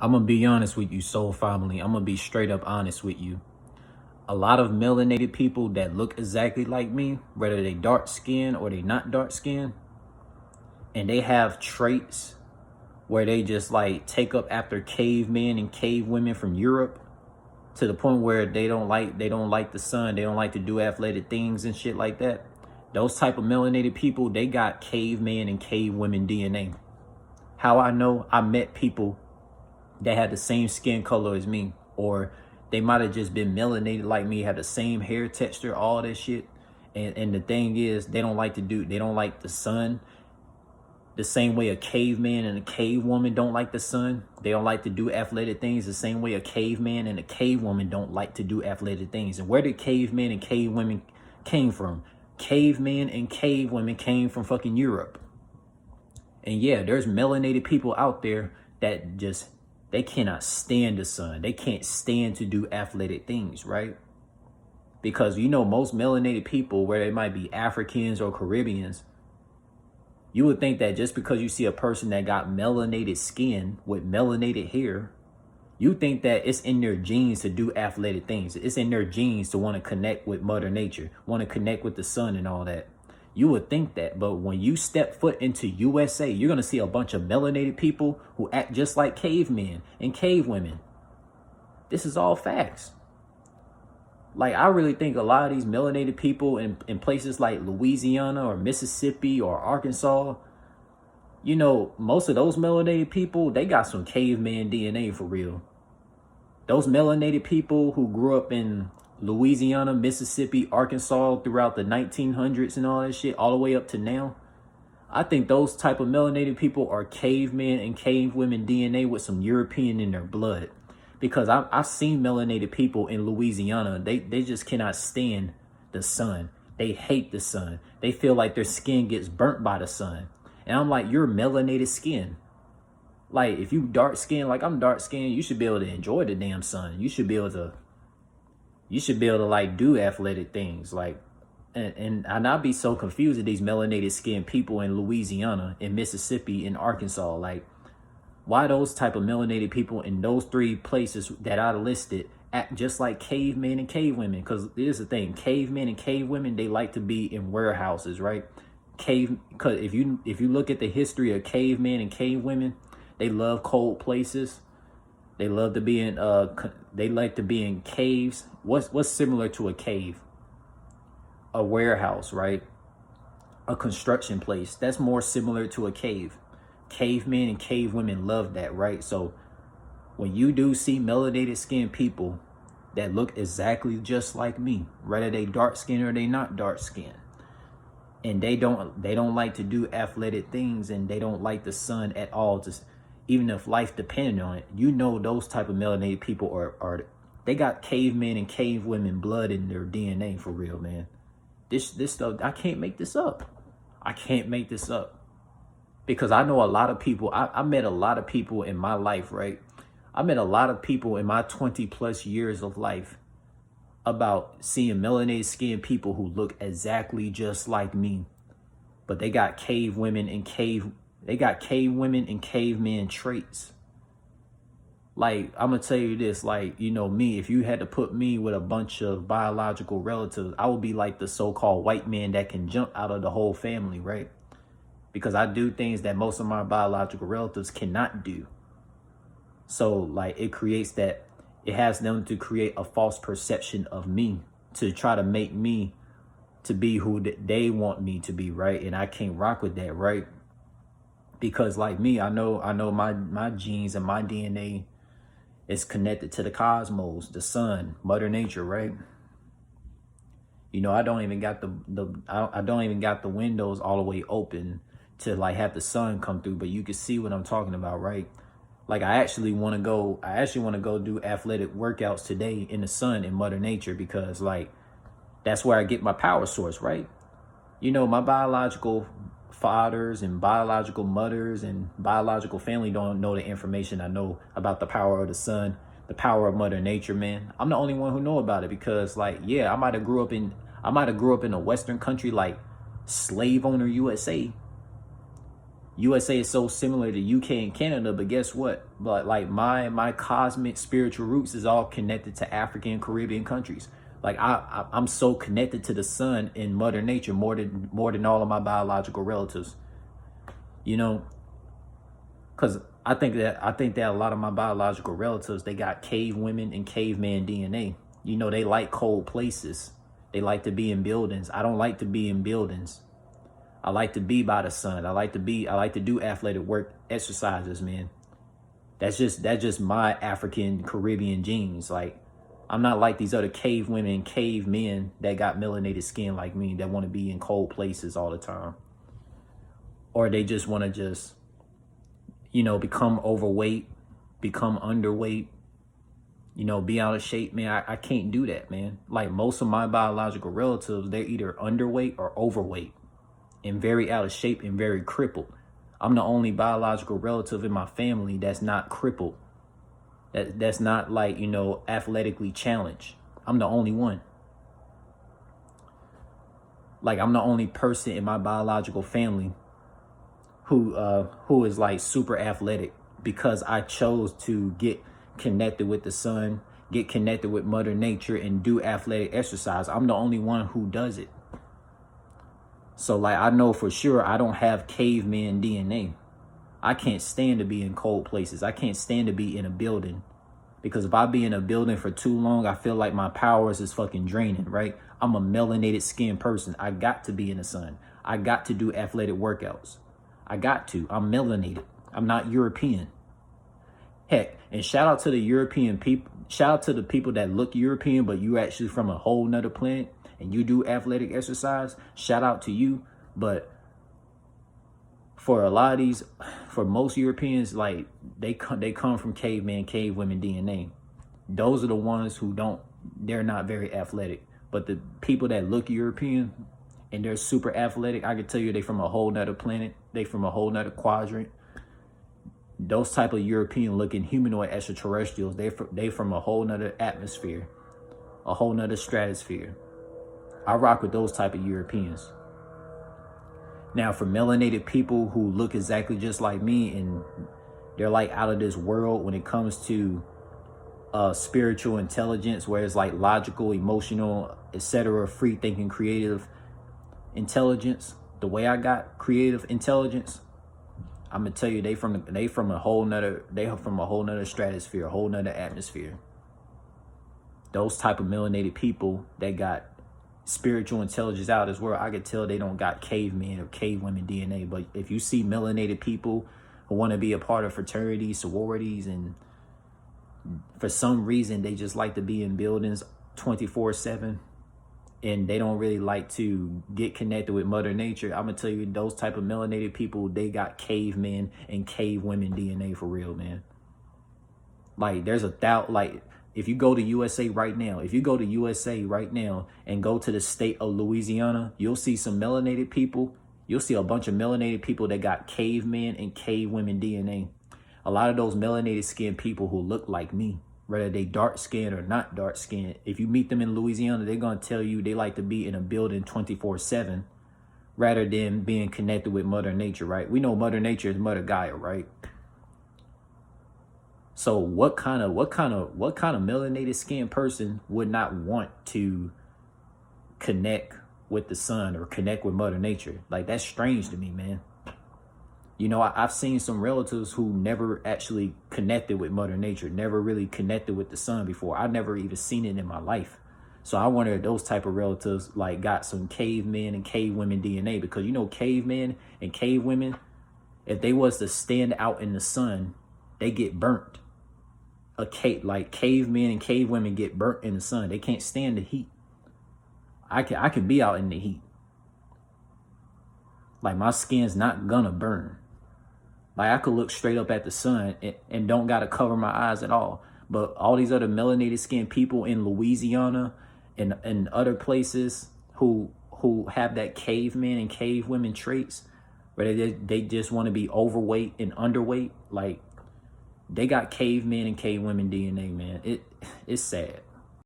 I'm gonna be honest with you, soul family. I'm gonna be straight up honest with you. A lot of melanated people that look exactly like me, whether they dark skin or they not dark skin, and they have traits where they just like take up after cavemen and cave women from Europe to the point where they don't like the sun, they don't like to do athletic things and shit like that. Those type of melanated people, they got caveman and cave women DNA. How I know? I met people that had the same skin color as me, or they might have just been melanated like me, have the same hair texture, all that shit. And the thing is, they don't like the sun the same way a caveman and a cave woman don't like the sun. They don't like to do athletic things the same way a caveman and a cave woman don't like to do athletic things. And where did cavemen and cave women came from? Cavemen and cave women came from fucking Europe. And yeah, there's melanated people out there that just, they cannot stand the sun. They can't stand to do athletic things, right? Because most melanated people, where they might be Africans or Caribbeans, you would think that just because you see a person that got melanated skin with melanated hair, you think that it's in their genes to do athletic things. It's in their genes to want to connect with Mother Nature, want to connect with the sun and all that. You would think that, but when you step foot into USA, you're going to see a bunch of melanated people who act just like cavemen and cave women. This is all facts. Like, I really think a lot of these melanated people in places like Louisiana or Mississippi or Arkansas, most of those melanated people, they got some caveman DNA for real. Those melanated people who grew up in Louisiana, Mississippi, Arkansas throughout the 1900s and all that shit, all the way up to now, I think those type of melanated people are cavemen and cave women DNA with some European in their blood. Because I've seen melanated people in Louisiana, they just cannot stand the sun. They hate the sun. They feel like their skin gets burnt by the sun. And I'm like, you're melanated skin. Like, if you dark skin, like I'm dark skinned, you should be able to enjoy the damn sun. You should be able to like do athletic things. Like, and I'd be so confused at these melanated skin people in Louisiana, in Mississippi, in Arkansas. Like, why those type of melanated people in those three places that I listed act just like cavemen and cave women? Because here's the thing, cavemen and cave women, they like to be in warehouses, right? Because if you look at the history of cavemen and cave women, they love cold places. They love to be in they like to be in caves. What's similar to a cave? A warehouse, right? A construction place. That's more similar to a cave. Cavemen and cave women love that, right? So when you do see melanated skinned people that look exactly just like me, whether they dark skinned or they not dark skinned, and they don't like to do athletic things, and they don't like the sun at all, just even if life depended on it, those type of melanated people are they got cavemen and cave women blood in their DNA for real, man. This stuff, I can't make this up. I can't make this up. Because I know a lot of people, I met a lot of people in my life, right? I met a lot of people in my 20 plus years of life about seeing melanated skinned people who look exactly just like me, but they got cave women and cavemen traits. Like, I'm gonna tell you this, like, me, if you had to put me with a bunch of biological relatives, I would be like the so-called white man that can jump out of the whole family, right? Because I do things that most of my biological relatives cannot do. So like, it has them to create a false perception of me, to try to make me to be who they want me to be, right? And I can't rock with that, right? Because like me, I know my genes and my DNA is connected to the cosmos, the sun, Mother Nature, right? I don't even got the windows all the way open to like have the sun come through, but you can see what I'm talking about, right? Like, I actually want to go do athletic workouts today in the sun, in Mother Nature, because like, that's where I get my power source, right? My biological fathers and biological mothers and biological family don't know the information I know about the power of the sun, the power of Mother Nature, man. I'm the only one who know about it, because like, yeah, I might have grew up in a Western country like slave owner USA, USA is so similar to UK and Canada, but guess what? But like my cosmic spiritual roots is all connected to African and Caribbean countries. Like I'm so connected to the sun and Mother Nature more than all of my biological relatives. You know, because I think that a lot of my biological relatives, they got cave women and caveman DNA. You know, they like cold places. They like to be in buildings. I don't like to be in buildings. I like to be by the sun. I like to do athletic work, exercises, man. That's just my African Caribbean genes. Like, I'm not like these other cave women, cave men that got melanated skin like me, that want to be in cold places all the time. Or they just want to you know, become overweight, become underweight, you know, be out of shape, man. I can't do that, man. Like, most of my biological relatives, they're either underweight or overweight and very out of shape and very crippled. I'm the only biological relative in my family that's not crippled. That's not, like, you know, athletically challenged. I'm the only one. Like, I'm the only person in my biological family who is like super athletic, because I chose to get connected with the sun, get connected with Mother Nature, and do athletic exercise. I'm the only one who does it. So, like, I know for sure I don't have caveman DNA. I can't stand to be in cold places. I can't stand to be in a building, because if I be in a building for too long, I feel like my powers is fucking draining, right? I'm a melanated skin person. I got to be in the sun. I got to do athletic workouts. I got to. I'm melanated. I'm not European. Heck, and shout out to the European people. Shout out to the people that look European, but you actually from a whole nother planet and you do athletic exercise. Shout out to you. But for a lot of these, for most Europeans, like, they come from caveman, cave women DNA. Those are the ones who they're not very athletic. But the people that look European and they're super athletic, I can tell you they from a whole nother planet. They from a whole nother quadrant. Those type of European looking humanoid extraterrestrials, they from a whole nother atmosphere, a whole nother stratosphere. I rock with those type of Europeans. Now, for melanated people who look exactly just like me and they're like out of this world when it comes to spiritual intelligence, where it's like logical, emotional, etc., free thinking, creative intelligence, the way I got creative intelligence, I'm gonna tell you, they from a whole nother stratosphere, a whole nother atmosphere. Those type of melanated people that got spiritual intelligence out as well, I could tell they don't got cavemen or cave women DNA. But if you see melanated people who want to be a part of fraternities, sororities, and for some reason they just like to be in buildings 24/7, and they don't really like to get connected with Mother Nature, I'm gonna tell you, those type of melanated people, they got cavemen and cave women DNA for real, man. Like, there's like, if you go to USA right now, and go to the state of Louisiana, you'll see some melanated people. You'll see a bunch of melanated people that got cavemen and cave women DNA. A lot of those melanated skinned people who look like me, whether they dark skinned or not dark skinned, if you meet them in Louisiana, they're going to tell you they like to be in a building 24/7 rather than being connected with Mother Nature, right? We know Mother Nature is Mother Gaia, right? So what kind of melanated skinned person would not want to connect with the sun or connect with Mother Nature? Like, that's strange to me, man. You know, I've seen some relatives who never actually connected with Mother Nature, never really connected with the sun before. I never even seen it in my life. So I wonder if those type of relatives like got some cavemen and cave women DNA, because, you know, cavemen and cave women, if they was to stand out in the sun, they get burnt. Like, cavemen and cave women get burnt in the sun. They can't stand the heat. I can be out in the heat. Like, my skin's not gonna burn. Like, I could look straight up at the sun and don't gotta cover my eyes at all. But all these other melanated skinned people in Louisiana and other places who have that cavemen and cave women traits, where they just want to be overweight and underweight, like, they got cavemen and cave women DNA, man. It's sad.